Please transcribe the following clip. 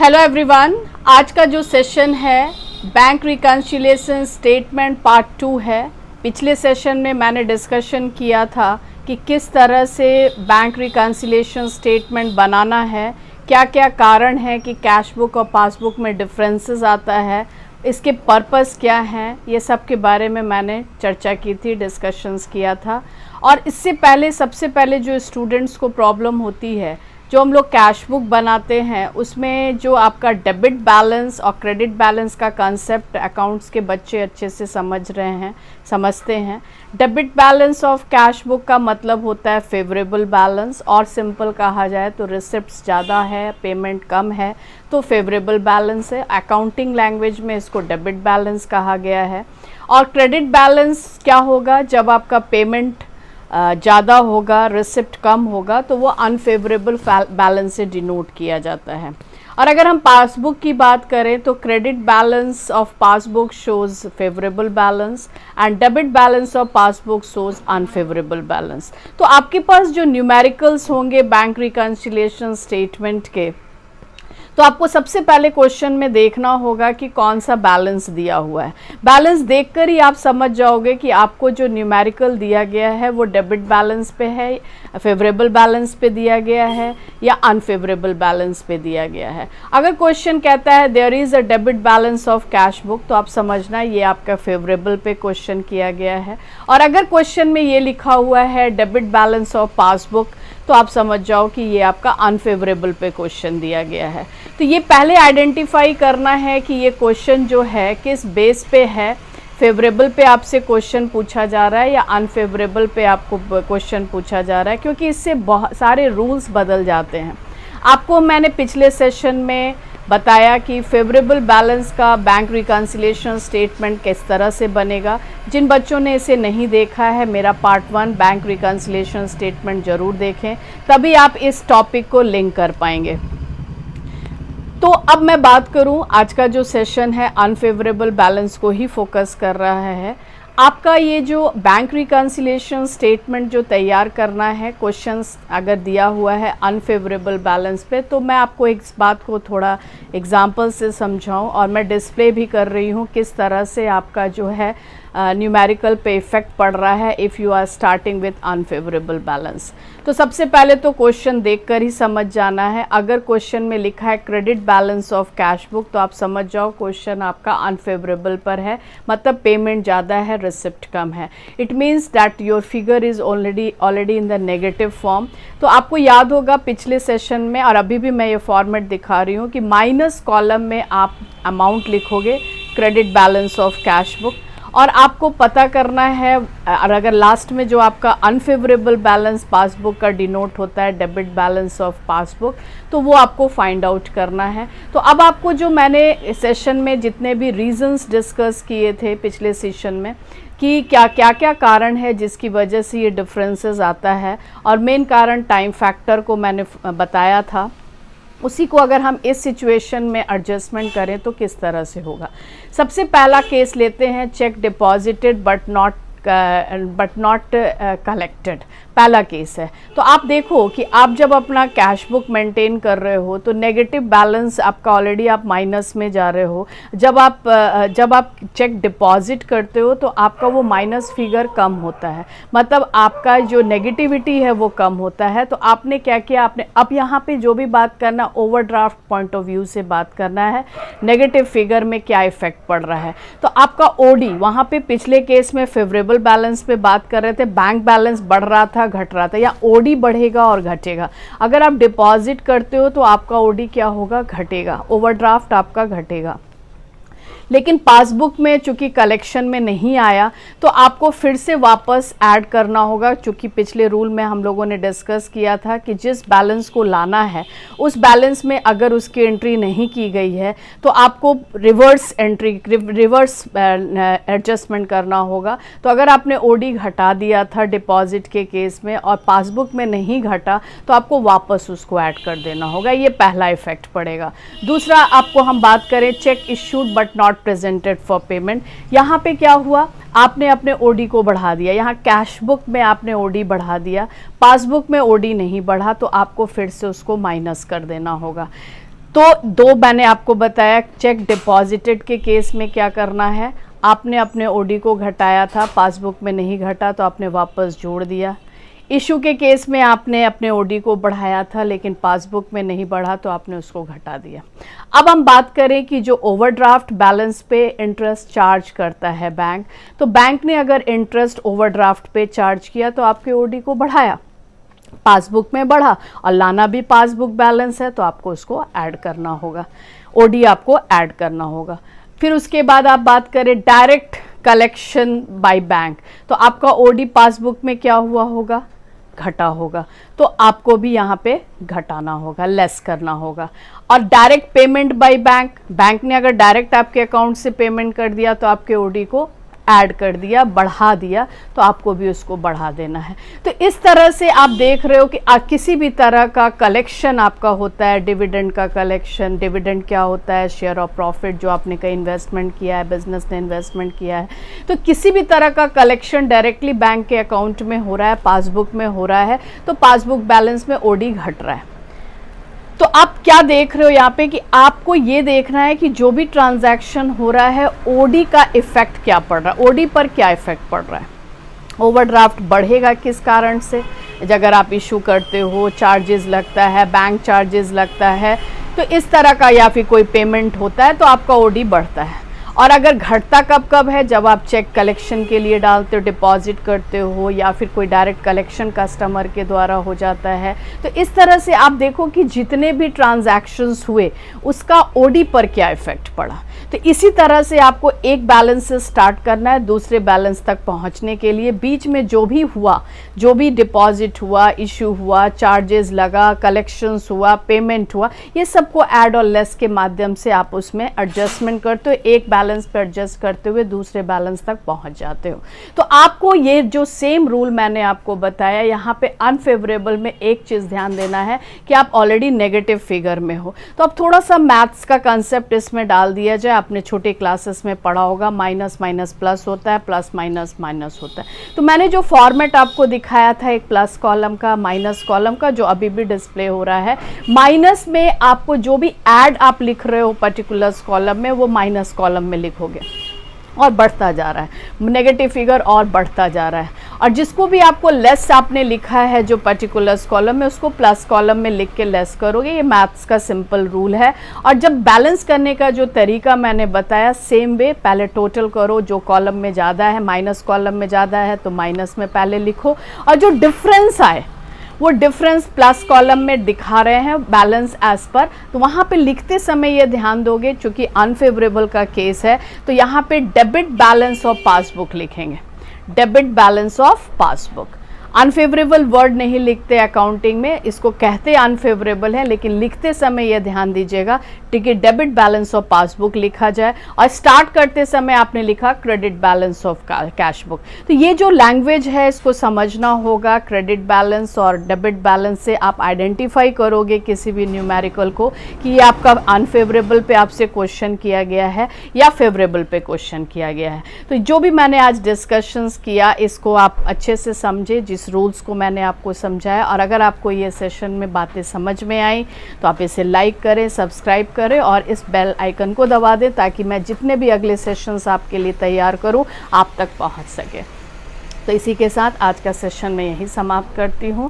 Hello everyone, आज का जो सेशन है बैंक रिकन्सिलिएशन स्टेटमेंट पार्ट 2 है। पिछले सेशन में मैंने डिस्कशन किया था कि किस तरह से बैंक रिकन्सिलिएशन स्टेटमेंट बनाना है, क्या क्या कारण है कि कैश बुक और पासबुक में डिफरेंसेस आता है, इसके पर्पस क्या हैं, ये सब के बारे में मैंने चर्चा की थी, डिस्कशंस किया था। और इससे पहले सबसे पहले जो स्टूडेंट्स को प्रॉब्लम होती है, जो हम लोग कैश बुक बनाते हैं उसमें जो आपका डेबिट बैलेंस और क्रेडिट बैलेंस का कंसेप्ट अकाउंट्स के बच्चे अच्छे से समझते हैं। Debit balance of cash book का मतलब होता है फेवरेबल बैलेंस, और सिंपल कहा जाए तो रिसिप्ट्स ज़्यादा है, पेमेंट कम है तो फेवरेबल बैलेंस है। अकाउंटिंग लैंग्वेज में इसको डेबिट बैलेंस कहा गया है। और क्रेडिट बैलेंस क्या होगा, जब आपका पेमेंट ज़्यादा होगा, रिसिप्ट कम होगा तो वो अनफेवरेबल बैलेंस से डिनोट किया जाता है। और अगर हम पासबुक की बात करें तो credit balance of passbook shows favourable balance and debit balance of passbook shows unfavourable balance. तो आपके पास जो न्यूमेरिकल्स होंगे बैंक रिकन्सिलिएशन स्टेटमेंट के, तो आपको सबसे पहले क्वेश्चन में देखना होगा कि कौन सा बैलेंस दिया हुआ है। बैलेंस देखकर ही आप समझ जाओगे कि आपको जो न्यूमेरिकल दिया गया है वो डेबिट बैलेंस पे है, फेवरेबल बैलेंस पे दिया गया है या अनफेवरेबल बैलेंस पे दिया गया है। अगर क्वेश्चन कहता है there is a debit balance of cash book, तो आप समझना ये आपका फेवरेबल पे क्वेश्चन किया गया है। और अगर क्वेश्चन में ये लिखा हुआ है डेबिट बैलेंस ऑफ पासबुक, तो आप समझ जाओ कि ये आपका अनफेवरेबल पे क्वेश्चन दिया गया है। तो ये पहले आइडेंटिफाई करना है कि ये क्वेश्चन जो है किस बेस पे है, फेवरेबल पे आपसे क्वेश्चन पूछा जा रहा है या अनफेवरेबल पे आपको क्वेश्चन पूछा जा रहा है, क्योंकि इससे बहुत सारे रूल्स बदल जाते हैं। आपको मैंने पिछले सेशन में बताया कि फेवरेबल बैलेंस का बैंक रिकन्सिलिएशन स्टेटमेंट किस तरह से बनेगा। जिन बच्चों ने इसे नहीं देखा है, मेरा पार्ट 1 बैंक रिकन्सिलिएशन स्टेटमेंट ज़रूर देखें, तभी आप इस टॉपिक को लिंक कर पाएंगे। तो अब मैं बात करूं, आज का जो सेशन है अनफेवरेबल बैलेंस को ही फोकस कर रहा है। आपका ये जो बैंक रिकन्सिलिएशन स्टेटमेंट जो तैयार करना है, क्वेश्चंस अगर दिया हुआ है अनफेवरेबल बैलेंस पे, तो मैं आपको इस बात को थोड़ा एग्जांपल से समझाऊं, और मैं डिस्प्ले भी कर रही हूँ किस तरह से आपका जो है न्यूमेरिकल पे इफ़ेक्ट पड़ रहा है if you are starting with unfavourable balance. तो सबसे पहले तो क्वेश्चन देखकर ही समझ जाना है। अगर क्वेश्चन में लिखा है credit balance of cash book, तो आप समझ जाओ क्वेश्चन आपका अनफेवरेबल पर है, मतलब पेमेंट ज़्यादा है, रिसिप्ट कम है। It means that your figure is already in the negative form. तो आपको याद होगा पिछले सेशन में, और अभी भी मैं ये फॉर्मेट दिखा रही हूँ कि माइनस कॉलम में आप अमाउंट लिखोगे credit balance of cash book, और आपको पता करना है, और अगर लास्ट में जो आपका अनफेवरेबल बैलेंस पासबुक का डिनोट होता है डेबिट बैलेंस ऑफ पासबुक, तो वो आपको फाइंड आउट करना है। तो अब आपको जो मैंने सेशन में जितने भी रीजंस डिस्कस किए थे पिछले सेशन में कि क्या कारण है जिसकी वजह से ये डिफरेंसेस आता है, और मेन कारण टाइम फैक्टर को मैंने बताया था, उसी को अगर हम इस सिचुएशन में एडजस्टमेंट करें तो किस तरह से होगा। सबसे पहला केस लेते हैं, check deposited but not collected. पहला केस है। तो आप देखो कि आप जब अपना कैश बुक मेंटेन कर रहे हो तो नेगेटिव बैलेंस आपका ऑलरेडी, आप माइनस में जा रहे हो। जब आप चेक डिपॉजिट करते हो तो आपका वो माइनस फिगर कम होता है, मतलब आपका जो नेगेटिविटी है वो कम होता है। तो आपने क्या किया, आपने अब यहाँ पे जो भी बात करना, ओवरड्राफ्ट पॉइंट ऑफ व्यू से बात करना है, नेगेटिव फिगर में क्या इफेक्ट पड़ रहा है। तो आपका ओडी, वहाँ पे पिछले केस में फेवरेबल बैलेंस पे बात कर रहे थे, बैंक बैलेंस बढ़ रहा था, घट रहा था, या ओडी बढ़ेगा और घटेगा। अगर आप डिपॉजिट करते हो तो आपका ओडी क्या होगा, घटेगा, ओवरड्राफ्ट आपका घटेगा। लेकिन पासबुक में चूंकि कलेक्शन में नहीं आया तो आपको फिर से वापस ऐड करना होगा, चूंकि पिछले रूल में हम लोगों ने डिस्कस किया था कि जिस बैलेंस को लाना है उस बैलेंस में अगर उसकी एंट्री नहीं की गई है तो आपको रिवर्स एडजस्टमेंट करना होगा। तो अगर आपने ओडी घटा दिया था डिपॉजिट के केस में और पासबुक में नहीं घटा तो आपको वापस उसको ऐड कर देना होगा, ये पहला इफेक्ट पड़ेगा। दूसरा, आपको हम बात करें check issued but not presented for payment, यहाँ पे क्या हुआ, आपने अपने ओडी को बढ़ा दिया, यहाँ कैश बुक में आपने ओडी बढ़ा दिया, पासबुक में ओडी नहीं बढ़ा, तो आपको फिर से उसको माइनस कर देना होगा। तो दो मैंने आपको बताया, चेक डिपॉजिटेड के केस में क्या करना है, आपने अपने ओडी को घटाया था, पासबुक में नहीं घटा तो आपने वापस जोड़ दिया। इशू के केस में आपने अपने ओडी को बढ़ाया था लेकिन पासबुक में नहीं बढ़ा तो आपने उसको घटा दिया। अब हम बात करें कि जो ओवरड्राफ्ट बैलेंस पे इंटरेस्ट चार्ज करता है बैंक, तो बैंक ने अगर इंटरेस्ट ओवरड्राफ्ट पे चार्ज किया तो आपके ओडी को बढ़ाया, पासबुक में बढ़ा और लाना भी पासबुक बैलेंस है तो आपको उसको ऐड करना होगा, ओडी आपको ऐड करना होगा। फिर उसके बाद आप बात करें डायरेक्ट कलेक्शन बाय बैंक, तो आपका ओडी पासबुक में क्या हुआ होगा, घटा होगा, तो आपको भी यहाँ पे घटाना होगा, लेस करना होगा। और direct payment by bank, bank ने अगर डायरेक्ट आपके अकाउंट से पेमेंट कर दिया तो आपके ओडी को ऐड कर दिया, बढ़ा दिया, तो आपको भी उसको बढ़ा देना है। तो इस तरह से आप देख रहे हो कि किसी भी तरह का कलेक्शन आपका होता है, डिविडेंड का कलेक्शन, डिविडेंड क्या होता है, शेयर ऑफ प्रॉफिट जो आपने कहीं इन्वेस्टमेंट किया है, बिजनेस ने इन्वेस्टमेंट किया है, तो किसी भी तरह का कलेक्शन डायरेक्टली बैंक के अकाउंट में हो रहा है, पासबुक में हो रहा है, तो पासबुक बैलेंस में ओडी घट रहा है। तो आप क्या देख रहे हो यहाँ पे कि आपको ये देखना है कि जो भी ट्रांजैक्शन हो रहा है ओडी का इफेक्ट क्या पड़ रहा है, ओडी पर क्या इफेक्ट पड़ रहा है। ओवरड्राफ्ट बढ़ेगा किस कारण से, अगर आप इशू करते हो, चार्जेस लगता है, बैंक चार्जेस लगता है, तो इस तरह का, या फिर कोई पेमेंट होता है तो आपका ओडी बढ़ता है। और अगर घटता कब कब है, जब आप चेक कलेक्शन के लिए डालते हो, डिपॉजिट करते हो, या फिर कोई डायरेक्ट कलेक्शन कस्टमर के द्वारा हो जाता है। तो इस तरह से आप देखो कि जितने भी ट्रांजैक्शंस हुए उसका ओडी पर क्या इफेक्ट पड़ा। तो इसी तरह से आपको एक बैलेंस से स्टार्ट करना है दूसरे बैलेंस तक पहुंचने के लिए। बीच में जो भी हुआ, जो भी डिपॉजिट हुआ, इशू हुआ, चार्जेस लगा, कलेक्शंस हुआ, पेमेंट हुआ, ये सबको ऐड और लेस के माध्यम से आप उसमें एडजस्टमेंट करते हो, एक बैलेंस पर एडजस्ट करते हुए दूसरे बैलेंस तक पहुंच जाते हो। तो आपको ये जो सेम रूल मैंने आपको बताया, यहाँ पे अनफेवरेबल में एक चीज़ ध्यान देना है कि आप ऑलरेडी नेगेटिव फिगर में हो, तो अब थोड़ा सा मैथ्स का कंसेप्ट इसमें डाल दिया जाए। आपने छोटे क्लासेस में पढ़ा होगा, माइनस माइनस प्लस होता है, प्लस माइनस माइनस होता है। तो मैंने जो फॉर्मेट आपको दिखाया था, एक प्लस कॉलम का, माइनस कॉलम का, जो अभी भी डिस्प्ले हो रहा है, माइनस में आपको जो भी ऐड आप लिख रहे हो पर्टिकुलर्स कॉलम में, वो माइनस कॉलम में लिखोगे और बढ़ता जा रहा है, नेगेटिव फिगर और बढ़ता जा रहा है। और जिसको भी आपको लेस आपने लिखा है जो पर्टिकुलर्स कॉलम में, उसको प्लस कॉलम में लिख के लेस करोगे। ये मैथ्स का सिंपल रूल है। और जब बैलेंस करने का जो तरीका मैंने बताया, सेम वे, पहले टोटल करो, जो कॉलम में ज़्यादा है, माइनस कॉलम में ज़्यादा है तो माइनस में पहले लिखो, और जो डिफरेंस आए वो डिफरेंस प्लस कॉलम में दिखा रहे हैं बैलेंस एज पर, तो वहाँ पे लिखते समय ये ध्यान दोगे, चूंकि अनफेवरेबल का केस है तो यहाँ पे डेबिट बैलेंस ऑफ पासबुक लिखेंगे, debit balance of passbook. Unfavourable word नहीं लिखते अकाउंटिंग में, इसको कहते अनफेवरेबल है, लेकिन लिखते समय यह ध्यान दीजिएगा ठीक है, डेबिट बैलेंस ऑफ पासबुक लिखा जाए। और स्टार्ट करते समय आपने लिखा credit balance of cash book. तो ये जो लैंग्वेज है इसको समझना होगा। क्रेडिट बैलेंस और डेबिट बैलेंस से आप आइडेंटिफाई करोगे किसी भी न्यूमेरिकल को कि ये आपका अनफेवरेबल पे आपसे क्वेश्चन किया गया है या फेवरेबल पे क्वेश्चन किया गया है। तो जो भी मैंने आज डिस्कशंस किया इसको आप अच्छे से समझे, जिस रूल्स को मैंने आपको समझाया। और अगर आपको ये सेशन में बातें समझ में आई तो आप इसे लाइक करें, सब्सक्राइब करें और इस बेल आइकन को दबा दें ताकि मैं जितने भी अगले सेशंस आपके लिए तैयार करूं आप तक पहुंच सके। तो इसी के साथ आज का सेशन मैं यही समाप्त करती हूं।